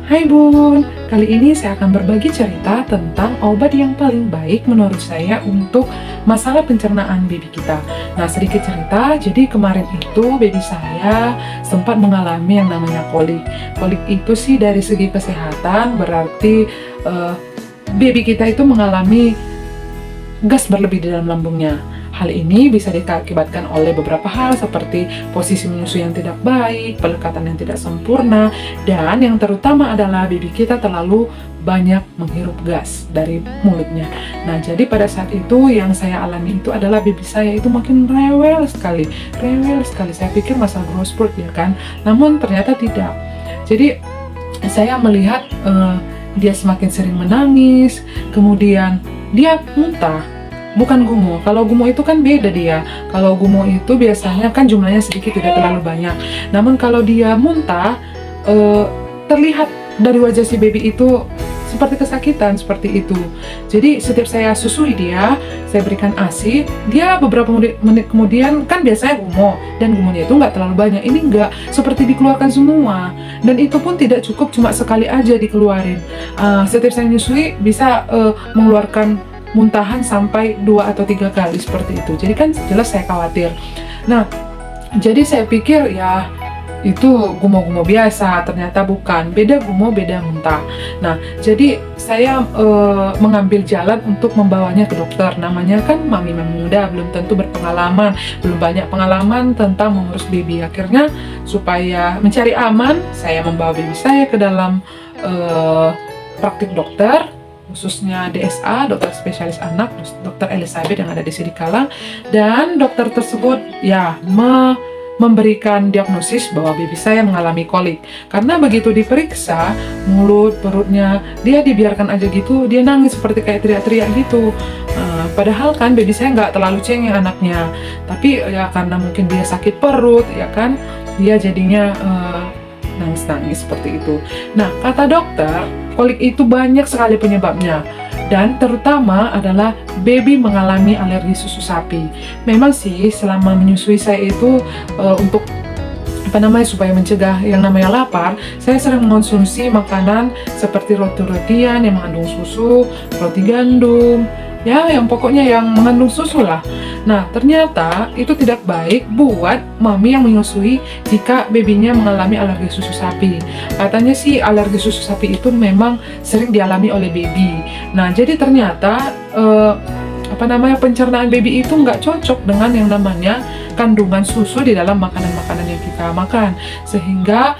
Hai Bun, kali ini saya akan berbagi cerita tentang obat yang paling baik menurut saya untuk masalah pencernaan baby kita. Nah, sedikit cerita, jadi kemarin itu baby saya sempat mengalami yang namanya kolik. Kolik itu sih dari segi kesehatan berarti baby kita itu mengalami gas berlebih di dalam lambungnya. Hal ini bisa diakibatkan oleh beberapa hal seperti posisi menyusui yang tidak baik, pelekatan yang tidak sempurna, dan yang terutama adalah baby kita terlalu banyak menghirup gas dari mulutnya. Nah, jadi pada saat itu yang saya alami itu adalah baby saya itu makin rewel sekali. Saya pikir masalah growth spurt ya kan, namun ternyata tidak. Jadi saya melihat dia semakin sering menangis, kemudian dia muntah. Bukan gumo. Kalau gumo itu kan beda dia. Kalau gumo itu biasanya kan jumlahnya sedikit, tidak terlalu banyak. Namun kalau dia muntah, terlihat dari wajah si baby itu seperti kesakitan, seperti itu. Jadi setiap saya susui dia, saya berikan ASI, dia beberapa menit kemudian kan biasanya gumo, dan gumonya itu nggak terlalu banyak. Ini nggak, seperti dikeluarkan semua. Dan itu pun tidak cukup cuma sekali aja dikeluarin. Setiap saya nyusui bisa mengeluarkan muntahan sampai 2 atau 3 kali seperti itu. Jadi kan jelas saya khawatir. Nah, jadi saya pikir ya itu gumo-gumo biasa, ternyata bukan. Beda gumo, beda muntah. Nah, jadi saya mengambil jalan untuk membawanya ke dokter. Namanya kan mami muda, belum tentu berpengalaman, belum banyak pengalaman tentang mengurus baby. Akhirnya supaya mencari aman, saya membawa baby saya ke dalam praktik dokter, khususnya DSA, dokter spesialis anak, dokter Elizabeth yang ada di Sidikala, dan dokter tersebut ya memberikan diagnosis bahwa baby saya mengalami kolik. Karena begitu diperiksa mulut, perutnya, dia dibiarkan aja gitu, dia nangis seperti kayak teriak-teriak gitu. Padahal kan baby saya nggak terlalu cengeng anaknya, tapi ya karena mungkin dia sakit perut, ya kan, dia jadinya nangis-nangis seperti itu. Nah, kata dokter, kolik itu banyak sekali penyebabnya, dan terutama adalah baby mengalami alergi susu sapi. Memang sih selama menyusui saya itu untuk supaya mencegah yang namanya lapar, saya sering mengonsumsi makanan seperti roti-rotian yang mengandung susu, roti gandum, ya yang pokoknya yang mengandung susu lah. Nah, ternyata itu tidak baik buat mami yang menyusui jika babynya mengalami alergi susu sapi. Katanya sih alergi susu sapi itu memang sering dialami oleh baby. Nah, jadi ternyata pencernaan baby itu nggak cocok dengan yang namanya kandungan susu di dalam makanan-makanan yang kita makan, sehingga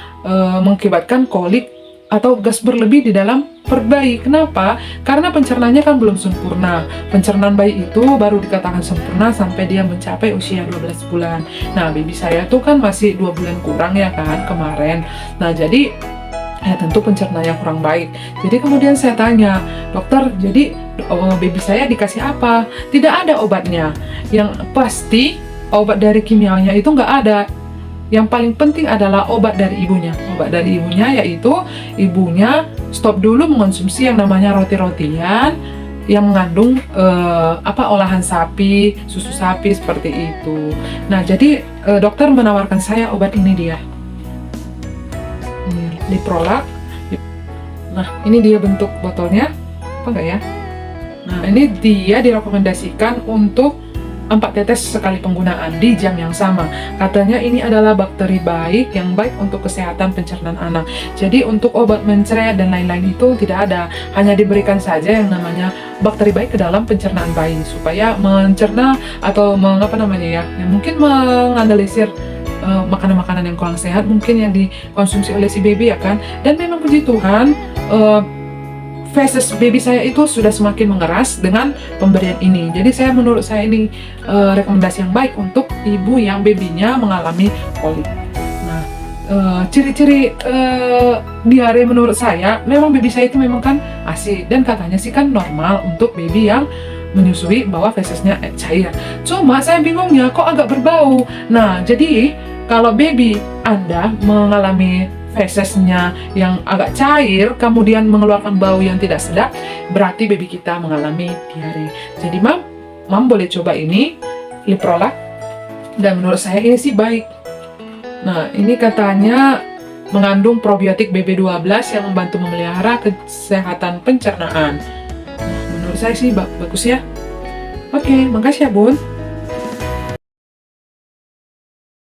mengakibatkan kolik atau gas berlebih di dalam perut bayi. Kenapa? Karena pencernaannya kan belum sempurna. Pencernaan bayi itu baru dikatakan sempurna sampai dia mencapai usia 12 bulan. Nah, baby saya tuh kan masih 2 bulan kurang ya kan kemarin. Nah, jadi ya tentu pencernaannya kurang baik. Jadi kemudian saya tanya, dokter, jadi baby saya dikasih apa? Tidak ada obatnya. Yang pasti obat dari kimianya itu nggak ada. Yang paling penting adalah obat dari ibunya. Obat dari ibunya yaitu ibunya stop dulu mengonsumsi yang namanya roti-rotian yang mengandung olahan sapi, susu sapi seperti itu. Nah, jadi dokter menawarkan saya obat ini dia. Liprolac. Nah, ini dia bentuk botolnya. Apa enggak ya? Nah, ini dia direkomendasikan untuk 4 tetes sekali penggunaan di jam yang sama. Katanya ini adalah bakteri baik yang baik untuk kesehatan pencernaan anak. Jadi untuk obat mencret dan lain-lain itu tidak ada. Hanya diberikan saja yang namanya bakteri baik ke dalam pencernaan bayi supaya mencerna atau mungkin menganalisir makanan-makanan yang kurang sehat mungkin yang dikonsumsi oleh si baby ya kan. Dan memang puji Tuhan feses baby saya itu sudah semakin mengeras dengan pemberian ini. Jadi menurut saya ini rekomendasi yang baik untuk ibu yang babynya mengalami kolik. Nah, ciri-ciri diare menurut saya, memang baby saya itu memang kan ASI, dan katanya sih kan normal untuk baby yang menyusui bahwa fesesnya cair. Cuma saya bingungnya kok agak berbau. Nah, jadi kalau baby Anda mengalami fesesnya yang agak cair, kemudian mengeluarkan bau yang tidak sedap, berarti baby kita mengalami diare. Jadi mam boleh coba ini, Liprolac, dan menurut saya ini sih baik. Nah, ini katanya mengandung probiotik BB12 yang membantu memelihara kesehatan pencernaan. Nah, menurut saya sih bagus ya. Oke, makasih ya Bun.